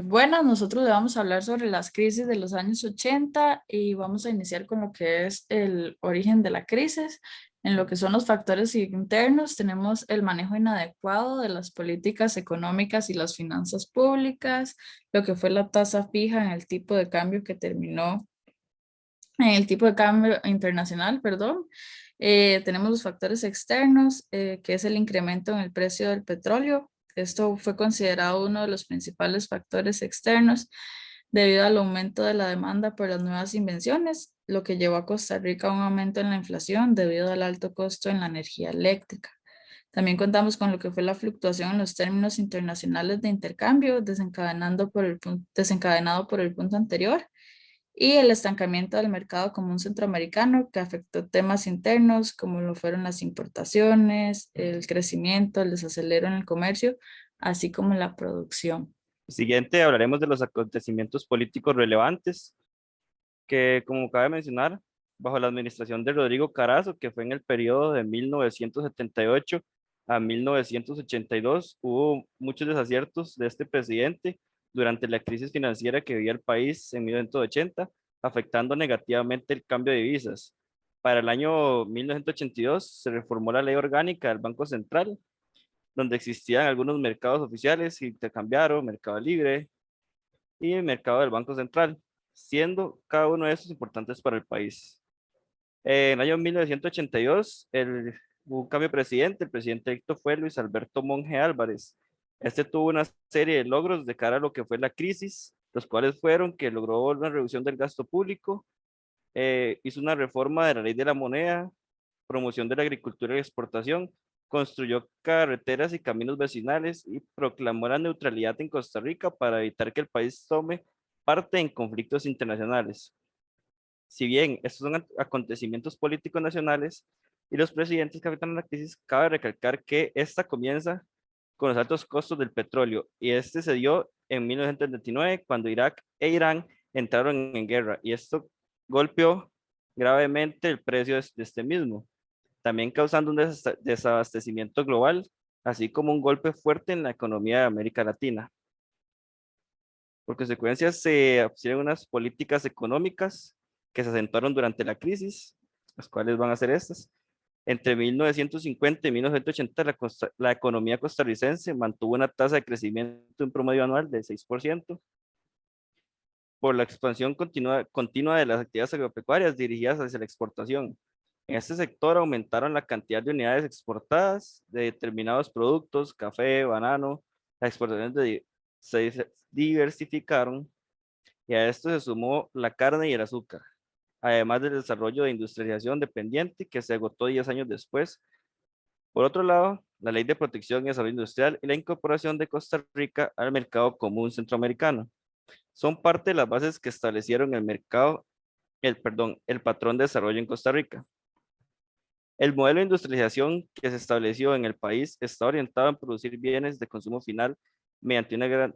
Bueno, nosotros le vamos a hablar sobre las crisis de los años 80 y vamos a iniciar con lo que es el origen de la crisis. En lo que son los factores internos, tenemos el manejo inadecuado de las políticas económicas y las finanzas públicas, lo que fue la tasa fija en el tipo de cambio que terminó, en el tipo de cambio internacional, perdón. Tenemos los factores externos, que es el incremento en el precio del petróleo. Esto fue considerado uno de los principales factores externos debido al aumento de la demanda por las nuevas invenciones, lo que llevó a Costa Rica a un aumento en la inflación debido al alto costo en la energía eléctrica. También contamos con lo que fue la fluctuación en los términos internacionales de intercambio, desencadenado por el punto anterior, y el estancamiento del mercado común centroamericano que afectó temas internos como lo fueron las importaciones, el crecimiento, el desacelero en el comercio, así como la producción. Siguiente, hablaremos de los acontecimientos políticos relevantes que, como cabe mencionar, bajo la administración de Rodrigo Carazo, que fue en el periodo de 1978 a 1982, hubo muchos desaciertos de este presidente durante la crisis financiera que vivía el país en 1980, afectando negativamente el cambio de divisas. Para el año 1982 se reformó la ley orgánica del Banco Central, donde existían algunos mercados oficiales, intercambiaron, mercado libre y el mercado del Banco Central, siendo cada uno de estos importantes para el país. En el año 1982, hubo un cambio de presidente. El presidente electo fue Luis Alberto Monge Álvarez. Este tuvo una serie de logros de cara a lo que fue la crisis, los cuales fueron que logró una reducción del gasto público, hizo una reforma de la ley de la moneda, promoción de la agricultura y exportación, construyó carreteras y caminos vecinales y proclamó la neutralidad en Costa Rica para evitar que el país tome parte en conflictos internacionales. Si bien estos son acontecimientos políticos nacionales y los presidentes que afectan la crisis, cabe recalcar que esta comienza con los altos costos del petróleo y este se dio en 1979 cuando Irak e Irán entraron en guerra y esto golpeó gravemente el precio de este mismo, también causando un desabastecimiento global, así como un golpe fuerte en la economía de América Latina. Por consecuencia, se pusieron unas políticas económicas que se acentuaron durante la crisis, las cuales van a ser estas. Entre 1950 y 1980, la economía costarricense mantuvo una tasa de crecimiento en promedio anual de 6%, por la expansión continua de las actividades agropecuarias dirigidas hacia la exportación. En este sector aumentaron la cantidad de unidades exportadas de determinados productos, café, banano, las exportaciones se diversificaron y a esto se sumó la carne y el azúcar, además del desarrollo de industrialización dependiente que se agotó 10 años después. Por otro lado, la Ley de Protección y Desarrollo Industrial y la incorporación de Costa Rica al mercado común centroamericano son parte de las bases que establecieron el patrón de desarrollo en Costa Rica. El modelo de industrialización que se estableció en el país está orientado a producir bienes de consumo final mediante una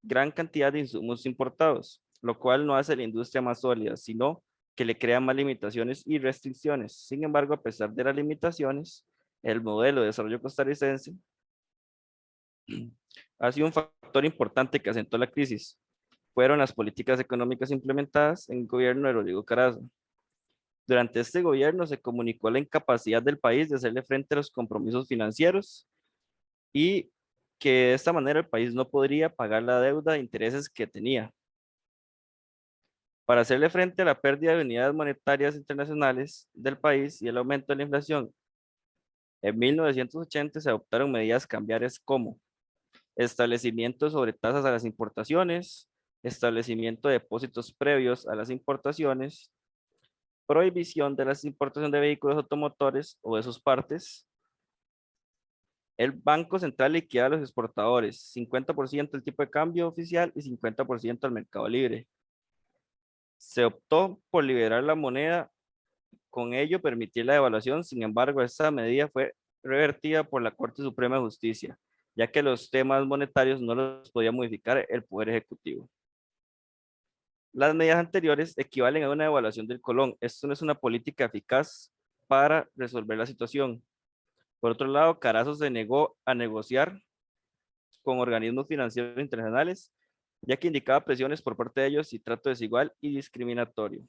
gran cantidad de insumos importados, lo cual no hace la industria más sólida, sino que le crea más limitaciones y restricciones. Sin embargo, a pesar de las limitaciones, el modelo de desarrollo costarricense ha sido un factor importante que asentó la crisis. Fueron las políticas económicas implementadas en el gobierno de Rodrigo Carazo. Durante este gobierno se comunicó la incapacidad del país de hacerle frente a los compromisos financieros y que de esta manera el país no podría pagar la deuda de intereses que tenía. Para hacerle frente a la pérdida de unidades monetarias internacionales del país y el aumento de la inflación, en 1980 se adoptaron medidas cambiarias como establecimiento sobre tasas a las importaciones, establecimiento de depósitos previos a las importaciones, prohibición de la importación de vehículos automotores o de sus partes. El Banco Central liquida a los exportadores, 50% el tipo de cambio oficial y 50% al mercado libre. Se optó por liberar la moneda, con ello permitir la devaluación. Sin embargo, esta medida fue revertida por la Corte Suprema de Justicia, ya que los temas monetarios no los podía modificar el Poder Ejecutivo. Las medidas anteriores equivalen a una devaluación del colón. Esto no es una política eficaz para resolver la situación. Por otro lado, Carazo se negó a negociar con organismos financieros internacionales, ya que indicaba presiones por parte de ellos y trato desigual y discriminatorio.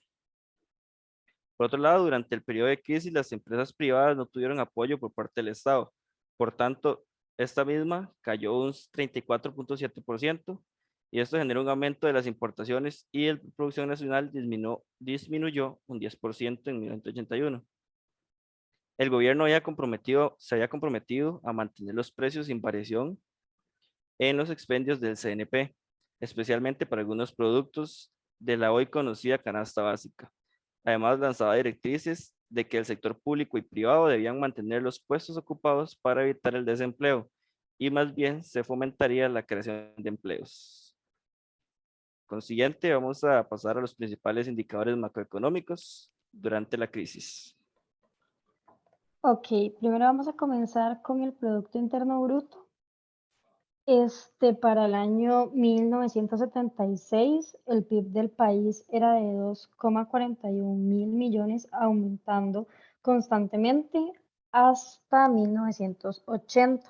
Por otro lado, durante el periodo de crisis, las empresas privadas no tuvieron apoyo por parte del Estado. Por tanto, esta misma cayó un 34,7% y esto generó un aumento de las importaciones y la producción nacional disminuyó un 10% en 1981. El gobierno se había comprometido a mantener los precios sin variación en los expendios del CNP, especialmente para algunos productos de la hoy conocida canasta básica. Además, lanzaba directrices de que el sector público y privado debían mantener los puestos ocupados para evitar el desempleo y más bien se fomentaría la creación de empleos. Consiguiente, vamos a pasar a los principales indicadores macroeconómicos durante la crisis. Ok, primero vamos a comenzar con el Producto Interno Bruto. Para el año 1976, el PIB del país era de 2,41 mil millones, aumentando constantemente hasta 1980.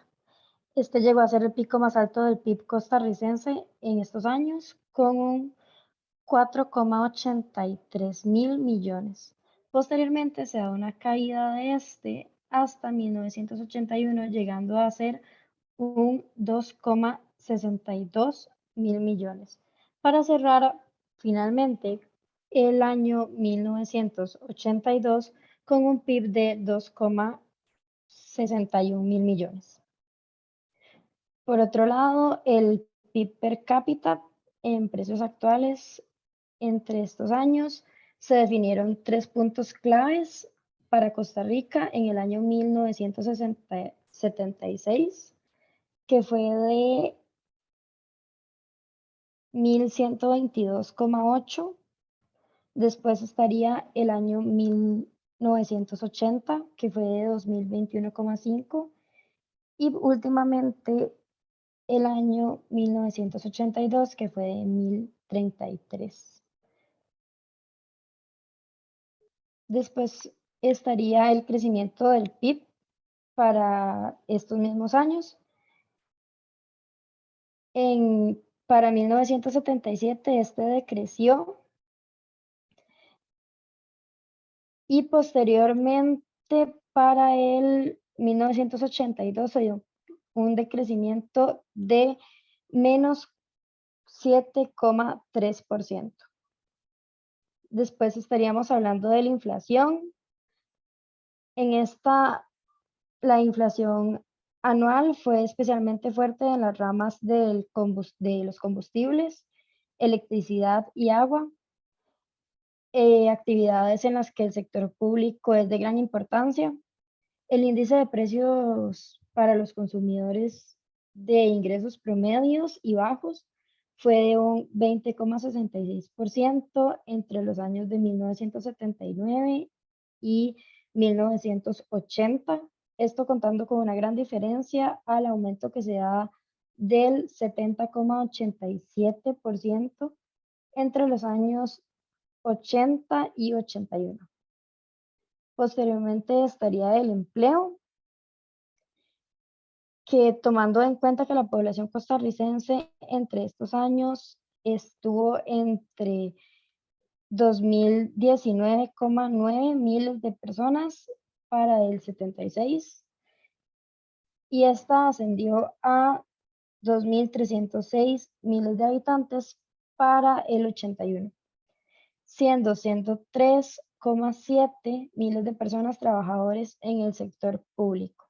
Este llegó a ser el pico más alto del PIB costarricense en estos años, con un 4,83 mil millones. Posteriormente se da una caída de hasta 1981, llegando a ser un 2,62 mil millones, para cerrar finalmente el año 1982 con un PIB de 2,61 mil millones. Por otro lado, el PIB per cápita en precios actuales entre estos años se definieron 3 puntos claves para Costa Rica en el año 1976, que fue de 1122,8. Después estaría el año 1980, que fue de 2021,5. Y últimamente el año 1982, que fue de 1033. Después estaría el crecimiento del PIB para estos mismos años. Para 1977 este decreció y posteriormente para el 1982 se dio un decrecimiento de menos 7,3%. Después estaríamos hablando de la inflación. En la inflación anual fue especialmente fuerte en las ramas de los combustibles, electricidad y agua, actividades en las que el sector público es de gran importancia. El índice de precios para los consumidores de ingresos promedios y bajos fue de un 20,66% entre los años de 1979 y 1980. Esto contando con una gran diferencia al aumento que se da del 70,87% entre los años 80 y 81. Posteriormente estaría el empleo, que tomando en cuenta que la población costarricense entre estos años estuvo entre 2019,9 miles de personas para el 76 y esta ascendió a 2.306 miles de habitantes para el 81, siendo 103,7 miles de personas trabajadores en el sector público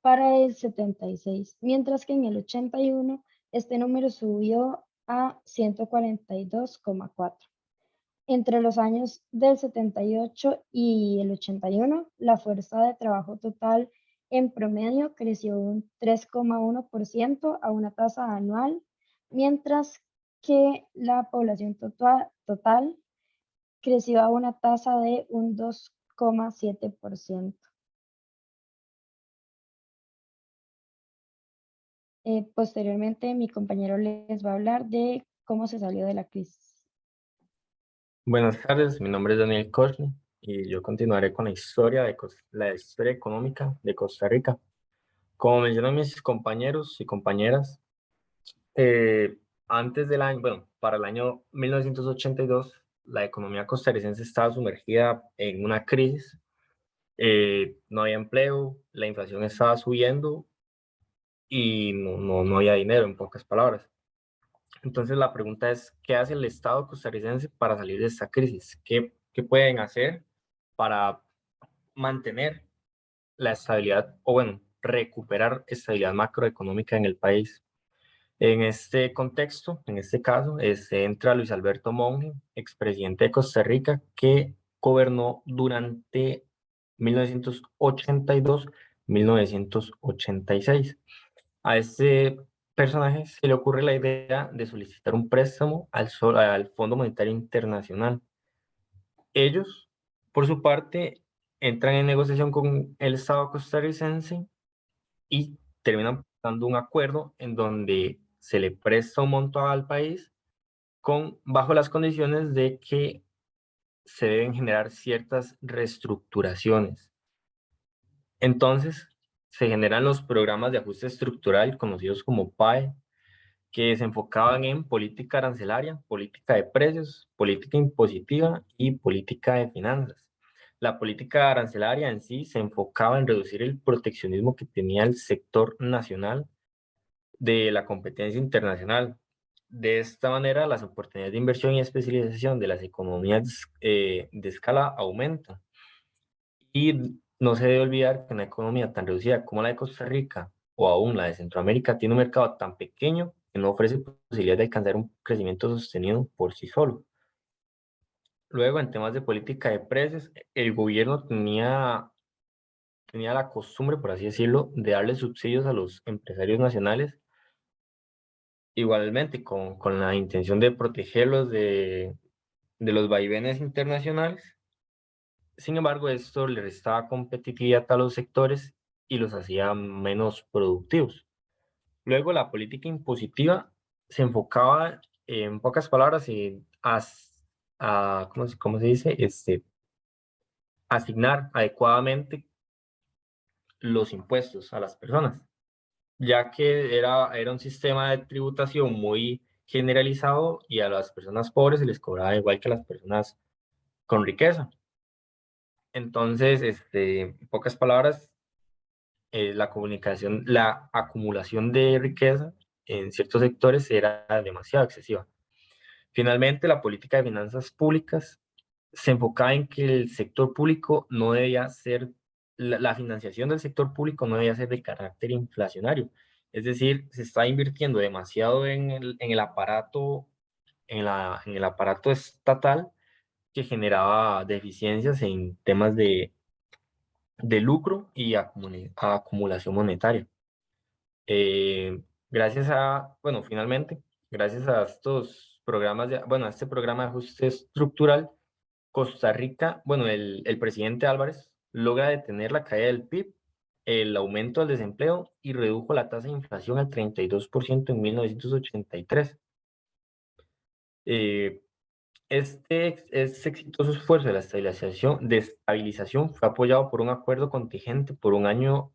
para el 76, mientras que en el 81 este número subió a 142,4. Entre los años del 78 y el 81, la fuerza de trabajo total en promedio creció un 3,1% a una tasa anual, mientras que la población total creció a una tasa de un 2,7%. Posteriormente, mi compañero les va a hablar de cómo se salió de la crisis. Buenas tardes, mi nombre es Daniel Cosme y yo continuaré con la historia económica de Costa Rica. Como mencionan mis compañeros y compañeras, antes del año, bueno, para el año 1982, la economía costarricense estaba sumergida en una crisis. No había empleo, la inflación estaba subiendo y no había dinero, en pocas palabras. Entonces la pregunta es, ¿qué hace el Estado costarricense para salir de esta crisis? ¿Qué pueden hacer para mantener la estabilidad o, bueno, recuperar estabilidad macroeconómica en el país? En este contexto, en este caso, entra Luis Alberto Monge, expresidente de Costa Rica, que gobernó durante 1982-1986. A este personaje se le ocurre la idea de solicitar un préstamo al Fondo Monetario Internacional. Ellos, por su parte, entran en negociación con el Estado costarricense y terminan dando un acuerdo en donde se le presta un monto al país bajo las condiciones de que se deben generar ciertas reestructuraciones. Entonces, se generan los programas de ajuste estructural conocidos como PAE, que se enfocaban en política arancelaria, política de precios, política impositiva y política de finanzas. La política arancelaria en sí se enfocaba en reducir el proteccionismo que tenía el sector nacional de la competencia internacional. De esta manera, las oportunidades de inversión y especialización de las economías de escala aumentan. Y no se debe olvidar que una economía tan reducida como la de Costa Rica o aún la de Centroamérica tiene un mercado tan pequeño que no ofrece posibilidad de alcanzar un crecimiento sostenido por sí solo. Luego, en temas de política de precios, el gobierno tenía la costumbre, por así decirlo, de darle subsidios a los empresarios nacionales, igualmente con la intención de protegerlos de los vaivenes internacionales. Sin embargo, esto le restaba competitividad a los sectores y los hacía menos productivos. Luego, la política impositiva se enfocaba, en pocas palabras, ¿cómo se dice? Asignar adecuadamente los impuestos a las personas, ya que era un sistema de tributación muy generalizado y a las personas pobres se les cobraba igual que a las personas con riqueza. Entonces, en pocas palabras, la acumulación de riqueza en ciertos sectores era demasiado excesiva. Finalmente, la política de finanzas públicas se enfocaba en que el sector público no debía ser, la financiación del sector público no debía ser de carácter inflacionario. Es decir, se está invirtiendo demasiado en el aparato, en el aparato estatal que generaba deficiencias en temas de lucro y acumulación monetaria. Bueno, finalmente, gracias a estos programas, bueno, a este programa de ajuste estructural, Costa Rica, bueno, el presidente Álvarez logra detener la caída del PIB, el aumento del desempleo y redujo la tasa de inflación al 32% en 1983. Eh, este exitoso esfuerzo de estabilización fue apoyado por un acuerdo contingente por un año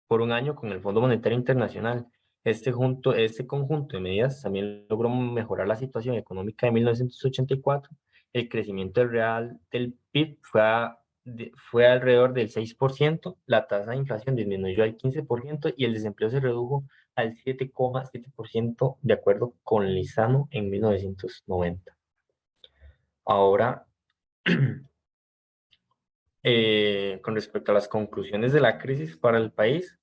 con el Fondo Monetario Internacional. Este conjunto de medidas también logró mejorar la situación económica de 1984. El crecimiento real del PIB fue alrededor del 6%, la tasa de inflación disminuyó al 15% y el desempleo se redujo al 7,7% de acuerdo con Lizano en 1990. Ahora, con respecto a las conclusiones de la crisis para el país,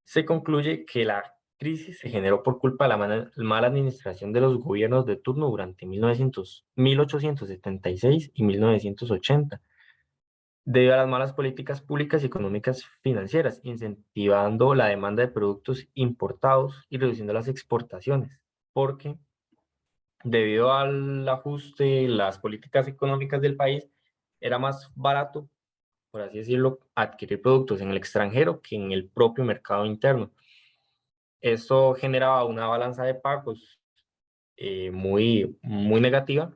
se concluye que la crisis se generó por culpa de la mala administración de los gobiernos de turno durante 1876 y 1980, debido a las malas políticas públicas y económicas financieras, incentivando la demanda de productos importados y reduciendo las exportaciones, porque debido al ajuste, las políticas económicas del país, era más barato, por así decirlo, adquirir productos en el extranjero que en el propio mercado interno. Esto generaba una balanza de pagos muy negativa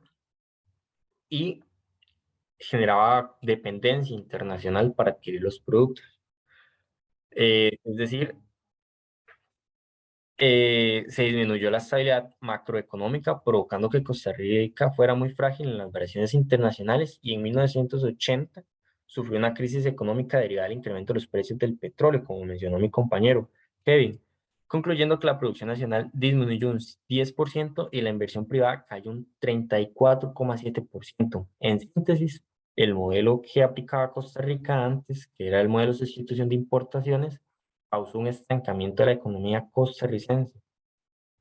y generaba dependencia internacional para adquirir los productos. Es decir, se disminuyó la estabilidad macroeconómica, provocando que Costa Rica fuera muy frágil en las variaciones internacionales y en 1980 sufrió una crisis económica derivada del incremento de los precios del petróleo, como mencionó mi compañero Kevin, concluyendo que la producción nacional disminuyó un 10% y la inversión privada cayó un 34,7%. En síntesis, el modelo que aplicaba Costa Rica antes, que era el modelo de sustitución de importaciones, causó un estancamiento de la economía costarricense.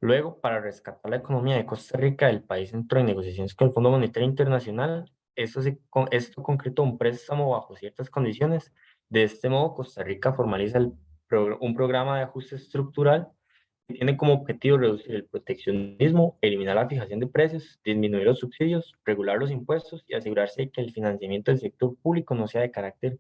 Luego, para rescatar la economía de Costa Rica, el país entró en negociaciones con el Fondo Monetario Internacional. Esto concretó un préstamo bajo ciertas condiciones. De este modo, Costa Rica formaliza un programa de ajuste estructural que tiene como objetivo reducir el proteccionismo, eliminar la fijación de precios, disminuir los subsidios, regular los impuestos y asegurarse de que el financiamiento del sector público no sea de carácter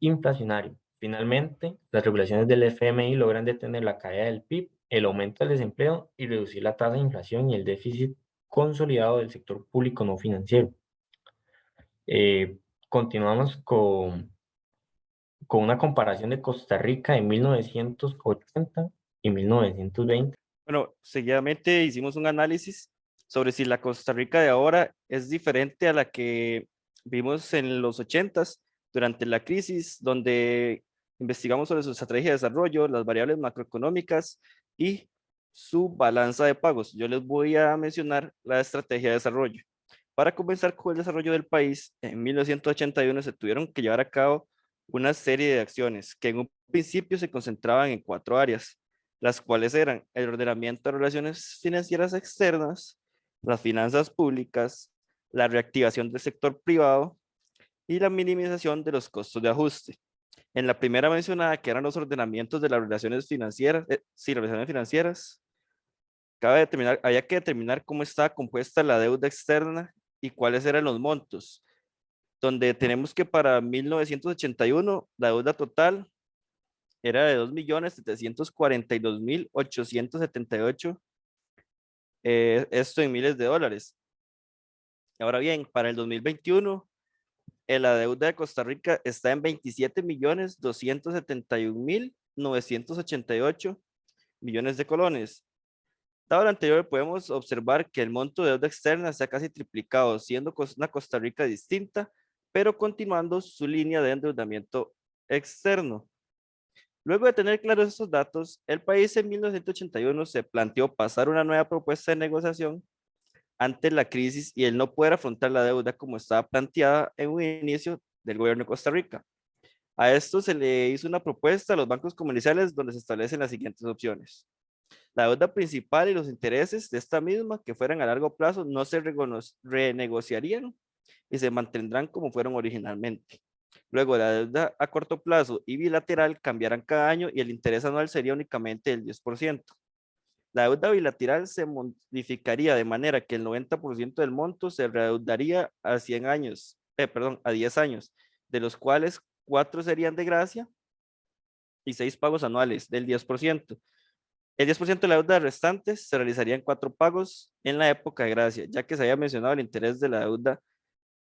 inflacionario. Finalmente, las regulaciones del FMI logran detener la caída del PIB, el aumento del desempleo y reducir la tasa de inflación y el déficit consolidado del sector público no financiero. Eh, Continuamos con una comparación de Costa Rica en 1980 y 1920. Bueno, seguidamente hicimos un análisis sobre si la Costa Rica de ahora es diferente a la que vimos en los 80s durante la crisis, donde investigamos sobre su estrategia de desarrollo, las variables macroeconómicas y su balanza de pagos. Yo les voy a mencionar la estrategia de desarrollo. Para comenzar con el desarrollo del país, en 1981 se tuvieron que llevar a cabo una serie de acciones que en un principio se concentraban en 4 áreas, las cuales eran el ordenamiento de relaciones financieras externas, las finanzas públicas, la reactivación del sector privado y la minimización de los costos de ajuste. En la primera mencionada, que eran los ordenamientos de las relaciones financieras, relaciones financieras, había que determinar cómo estaba compuesta la deuda externa y cuáles eran los montos, donde tenemos que para 1981 la deuda total era de 2.742.878, esto en miles de dólares. Ahora bien, para el 2021, la deuda de Costa Rica está en 27.271.988 millones de colones. Dado lo anterior, podemos observar que el monto de deuda externa se ha casi triplicado, siendo una Costa Rica distinta, pero continuando su línea de endeudamiento externo. Luego de tener claros estos datos, el país en 1981 se planteó pasar una nueva propuesta de negociación ante la crisis y el no poder afrontar la deuda como estaba planteada en un inicio del gobierno de Costa Rica. A esto se le hizo una propuesta a los bancos comerciales donde se establecen las siguientes opciones. La deuda principal y los intereses de esta misma, que fueran a largo plazo, no se renegociarían y se mantendrán como fueron originalmente. Luego, la deuda a corto plazo y bilateral cambiarán cada año y el interés anual sería únicamente del 10%. La deuda bilateral se modificaría de manera que el 90% del monto se readeudaría a 100 años, a 10 años, de los cuales 4 serían de gracia y 6 pagos anuales del 10%. El 10% de la deuda restante se realizaría en 4 pagos en la época de gracia, ya que se había mencionado el interés de la deuda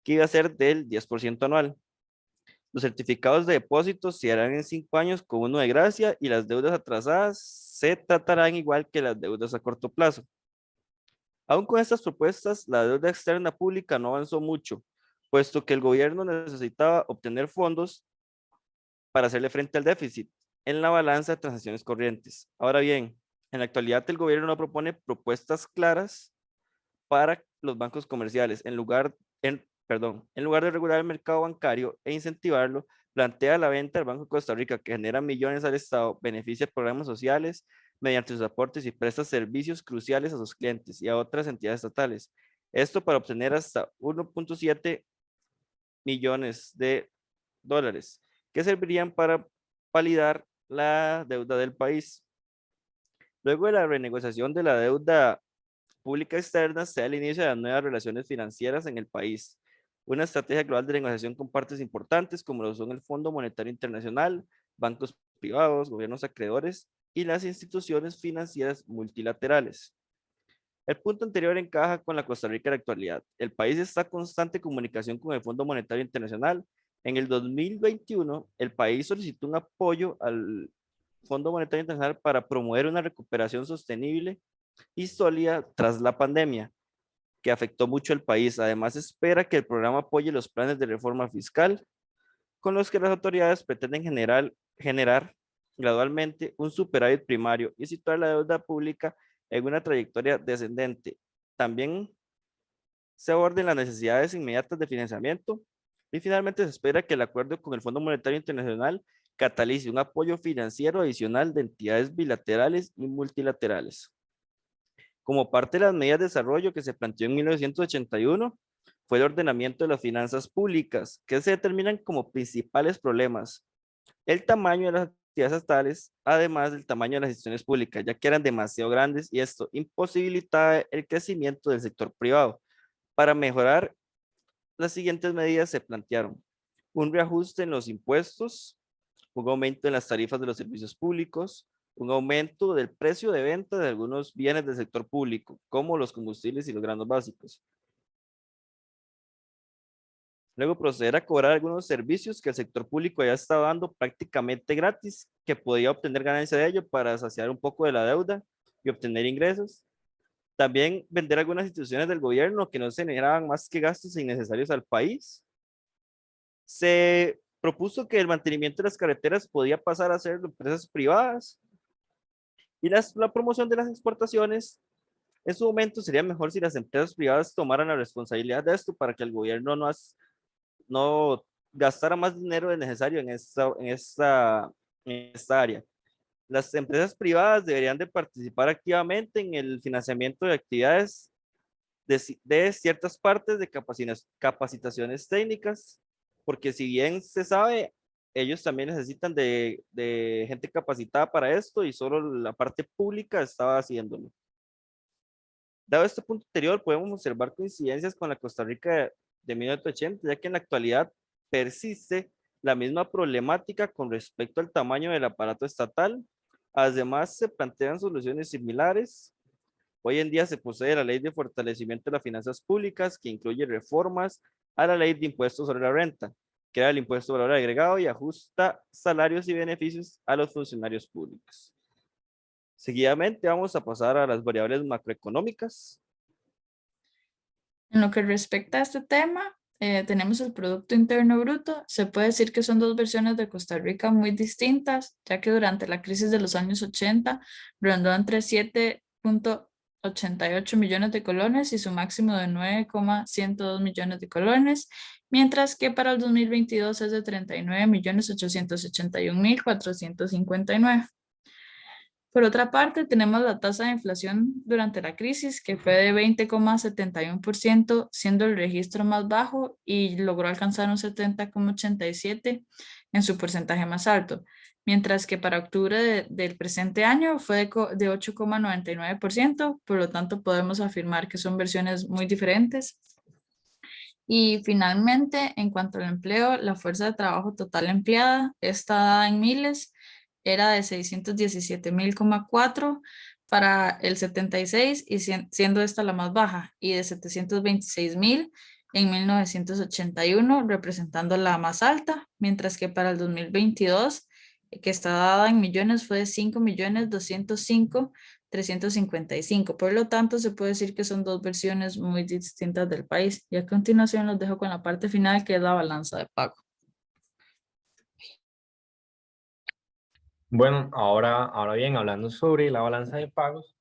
que iba a ser del 10% anual. Los certificados de depósitos se harán en 5 años con uno de gracia y las deudas atrasadas se tratarán igual que las deudas a corto plazo. Aún con estas propuestas, la deuda externa pública no avanzó mucho, puesto que el gobierno necesitaba obtener fondos para hacerle frente al déficit en la balanza de transacciones corrientes. Ahora bien, en la actualidad el gobierno no propone propuestas claras para los bancos comerciales. En lugar de regular el mercado bancario e incentivarlo, plantea la venta del Banco de Costa Rica, que genera millones al Estado, beneficia programas sociales mediante sus aportes y presta servicios cruciales a sus clientes y a otras entidades estatales. Esto para obtener hasta 1.7 millones de dólares, que servirían para validar la deuda del país. Luego de la renegociación de la deuda pública externa, se da el inicio de las nuevas relaciones financieras en el país. Una estrategia global de negociación con partes importantes como lo son el Fondo Monetario Internacional, bancos privados, gobiernos acreedores y las instituciones financieras multilaterales. El punto anterior encaja con la Costa Rica de la actualidad. El país está en constante comunicación con el Fondo Monetario Internacional. En el 2021, el país solicitó un apoyo al Fondo Monetario Internacional para promover una recuperación sostenible y sólida tras la pandemia, que afectó mucho al país. Además, espera que el programa apoye los planes de reforma fiscal con los que las autoridades pretenden generar gradualmente un superávit primario y situar la deuda pública en una trayectoria descendente. También se aborden las necesidades inmediatas de financiamiento y finalmente se espera que el acuerdo con el Fondo Monetario Internacional catalice un apoyo financiero adicional de entidades bilaterales y multilaterales. Como parte de las medidas de desarrollo que se planteó en 1981, fue el ordenamiento de las finanzas públicas, que se determinan como principales problemas. El tamaño de las actividades estatales, además del tamaño de las instituciones públicas, ya que eran demasiado grandes y esto imposibilitaba el crecimiento del sector privado. Para mejorar, las siguientes medidas se plantearon: un reajuste en los impuestos, un aumento en las tarifas de los servicios públicos, un aumento del precio de venta de algunos bienes del sector público, como los combustibles y los granos básicos. Luego proceder a cobrar algunos servicios que el sector público ya estaba dando prácticamente gratis, que podía obtener ganancia de ello para saciar un poco de la deuda y obtener ingresos. También vender algunas instituciones del gobierno que no se generaban más que gastos innecesarios al país. Se propuso que el mantenimiento de las carreteras podía pasar a ser de empresas privadas y la promoción de las exportaciones. En su momento sería mejor si las empresas privadas tomaran la responsabilidad de esto para que el gobierno no gastara más dinero del necesario en esta área. Las empresas privadas deberían de participar activamente en el financiamiento de actividades de ciertas partes de capacitaciones técnicas, porque si bien se sabe, ellos también necesitan de gente capacitada para esto y solo la parte pública estaba haciéndolo. Dado este punto anterior, podemos observar coincidencias con la Costa Rica de 1980, ya que en la actualidad persiste la misma problemática con respecto al tamaño del aparato estatal. Además, se plantean soluciones similares. Hoy en día se posee la Ley de Fortalecimiento de las Finanzas Públicas, que incluye reformas a la Ley de Impuestos sobre la Renta, crea el impuesto de valor agregado y ajusta salarios y beneficios a los funcionarios públicos. Seguidamente vamos a pasar a las variables macroeconómicas. En lo que respecta a este tema, tenemos el Producto Interno Bruto. Se puede decir que son dos versiones de Costa Rica muy distintas, ya que durante la crisis de los años 80 rondó entre 7,88 millones de colones y su máximo de 9,102 millones de colones, mientras que para el 2022 es de 39.881.459. Por otra parte, tenemos la tasa de inflación durante la crisis, que fue de 20,71%, siendo el registro más bajo y logró alcanzar un 70,87% en su porcentaje más alto, mientras que para octubre del presente año fue de 8,99%, por lo tanto podemos afirmar que son versiones muy diferentes. Y finalmente, en cuanto al empleo, la fuerza de trabajo total empleada, está dada en miles, era de 617.4 para el 76 y siendo esta la más baja, y de 726.000 en 1981, representando la más alta, mientras que para el 2022, que está dada en millones, fue de 5.205.355. Por lo tanto, se puede decir que son dos versiones muy distintas del país. Y a continuación los dejo con la parte final, que es la balanza de pago. Bueno, ahora bien, hablando sobre la balanza de pagos,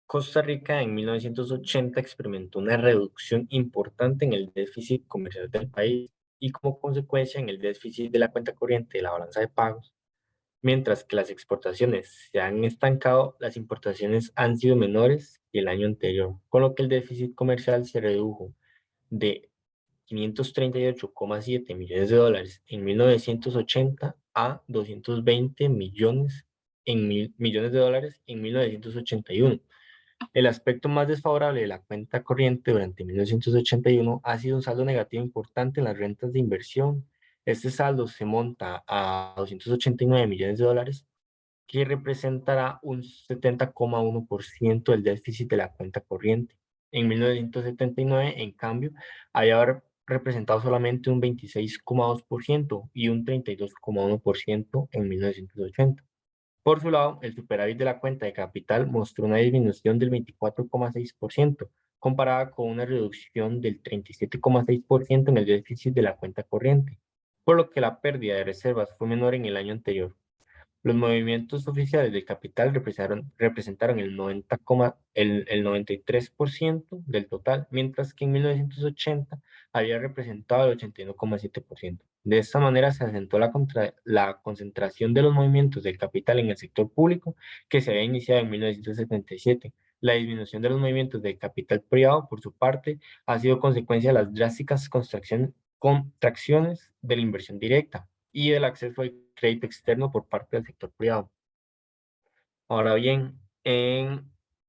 Costa Rica en 1980 experimentó una reducción importante en el déficit comercial del país y como consecuencia en el déficit de la cuenta corriente de la balanza de pagos. Mientras que las exportaciones se han estancado, las importaciones han sido menores que el año anterior, con lo que el déficit comercial se redujo de 538,7 millones de dólares en 1980 a 220 millones de dólares en 1981. El aspecto más desfavorable de la cuenta corriente durante 1981 ha sido un saldo negativo importante en las rentas de inversión. Este saldo se monta a 289 millones de dólares, que representará un 70,1% del déficit de la cuenta corriente. En 1979, en cambio, había representado solamente un 26,2% y un 32,1% en 1980. Por su lado, el superávit de la cuenta de capital mostró una disminución del 24,6%, comparada con una reducción del 37,6% en el déficit de la cuenta corriente, por lo que la pérdida de reservas fue menor en el año anterior. Los movimientos oficiales del capital representaron el 93% del total, mientras que en 1980 había representado el 81,7%. De esta manera se acentuó la concentración de los movimientos del capital en el sector público, que se había iniciado en 1977. La disminución de los movimientos del capital privado, por su parte, ha sido consecuencia de las drásticas contracciones de la inversión directa y del acceso al crédito externo por parte del sector privado. Ahora bien,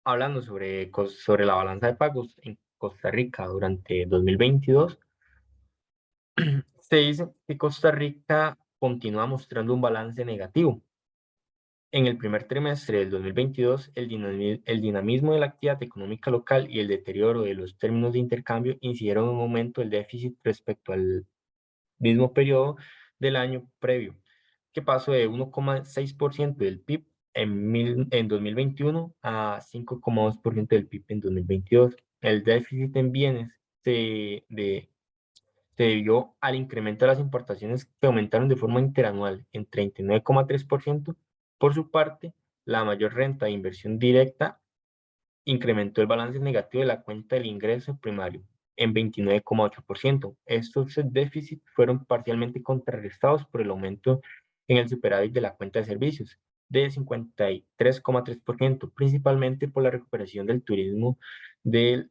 hablando sobre la balanza de pagos en Costa Rica durante 2022, se dice que Costa Rica continúa mostrando un balance negativo. En el primer trimestre del 2022, el dinamismo de la actividad económica local y el deterioro de los términos de intercambio incidieron en un aumento del déficit respecto al mismo periodo del año previo, que pasó de 1,6% del PIB en 2021 a 5,2% del PIB en 2022. El déficit en bienes se debió al incremento de las importaciones que aumentaron de forma interanual en 39,3%. Por su parte, la mayor renta de inversión directa incrementó el balance negativo de la cuenta del ingreso primario en 29,8%. Estos déficits fueron parcialmente contrarrestados por el aumento en el superávit de la cuenta de servicios de 53,3%, principalmente por la recuperación del turismo del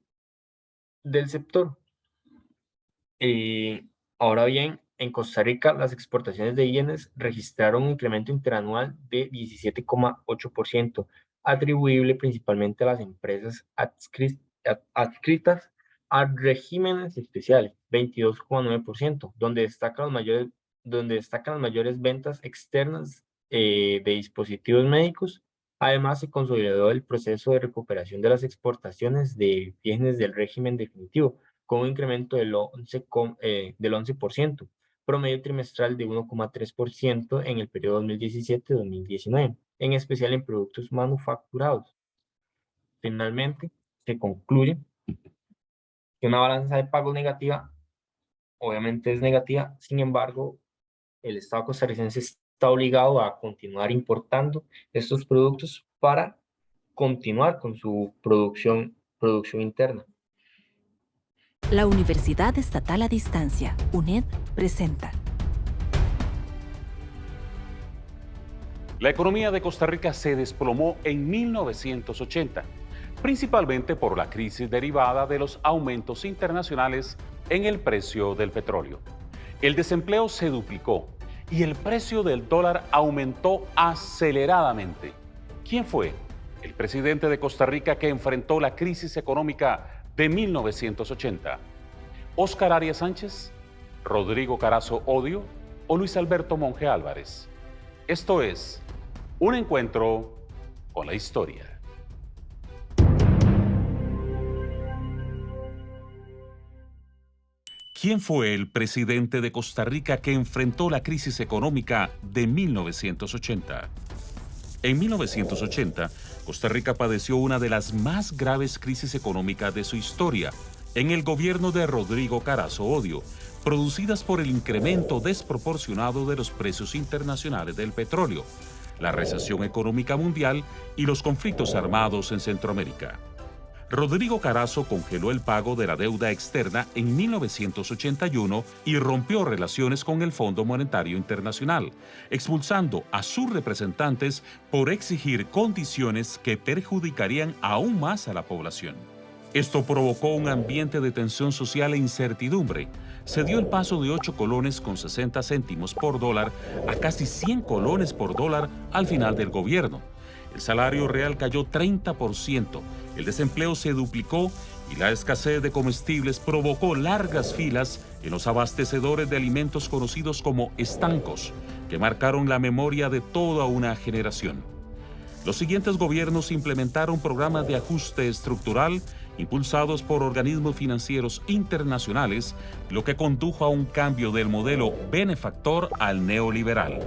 sector. Ahora bien, en Costa Rica, las exportaciones de bienes registraron un incremento interanual de 17,8%, atribuible principalmente a las empresas adscritas a regímenes especiales, 22,9%, donde destacan las mayores ventas externas de dispositivos médicos. Además, se consolidó el proceso de recuperación de las exportaciones de bienes del régimen definitivo, con un incremento del 11%, promedio trimestral de 1,3% en el periodo 2017-2019, en especial en productos manufacturados. Finalmente, se concluye que una balanza de pagos negativa, obviamente es negativa, sin embargo, el Estado costarricense está obligado a continuar importando estos productos para continuar con su producción interna. La Universidad Estatal a Distancia, UNED, presenta. La economía de Costa Rica se desplomó en 1980, principalmente por la crisis derivada de los aumentos internacionales en el precio del petróleo. El desempleo se duplicó y el precio del dólar aumentó aceleradamente. ¿Quién fue el presidente de Costa Rica que enfrentó la crisis económica de 1980? ¿Óscar Arias Sánchez, Rodrigo Carazo Odio o Luis Alberto Monge Álvarez? Esto es un encuentro con la historia. ¿Quién fue el presidente de Costa Rica que enfrentó la crisis económica de 1980? En 1980, Costa Rica padeció una de las más graves crisis económicas de su historia, en el gobierno de Rodrigo Carazo Odio, producidas por el incremento desproporcionado de los precios internacionales del petróleo, la recesión económica mundial y los conflictos armados en Centroamérica. Rodrigo Carazo congeló el pago de la deuda externa en 1981 y rompió relaciones con el Fondo Monetario Internacional, expulsando a sus representantes por exigir condiciones que perjudicarían aún más a la población. Esto provocó un ambiente de tensión social e incertidumbre. Se dio el paso de 8 colones con 60 céntimos por dólar a casi 100 colones por dólar al final del gobierno. El salario real cayó 30%, el desempleo se duplicó y la escasez de comestibles provocó largas filas en los abastecedores de alimentos conocidos como estancos, que marcaron la memoria de toda una generación. Los siguientes gobiernos implementaron programas de ajuste estructural impulsados por organismos financieros internacionales, lo que condujo a un cambio del modelo benefactor al neoliberal.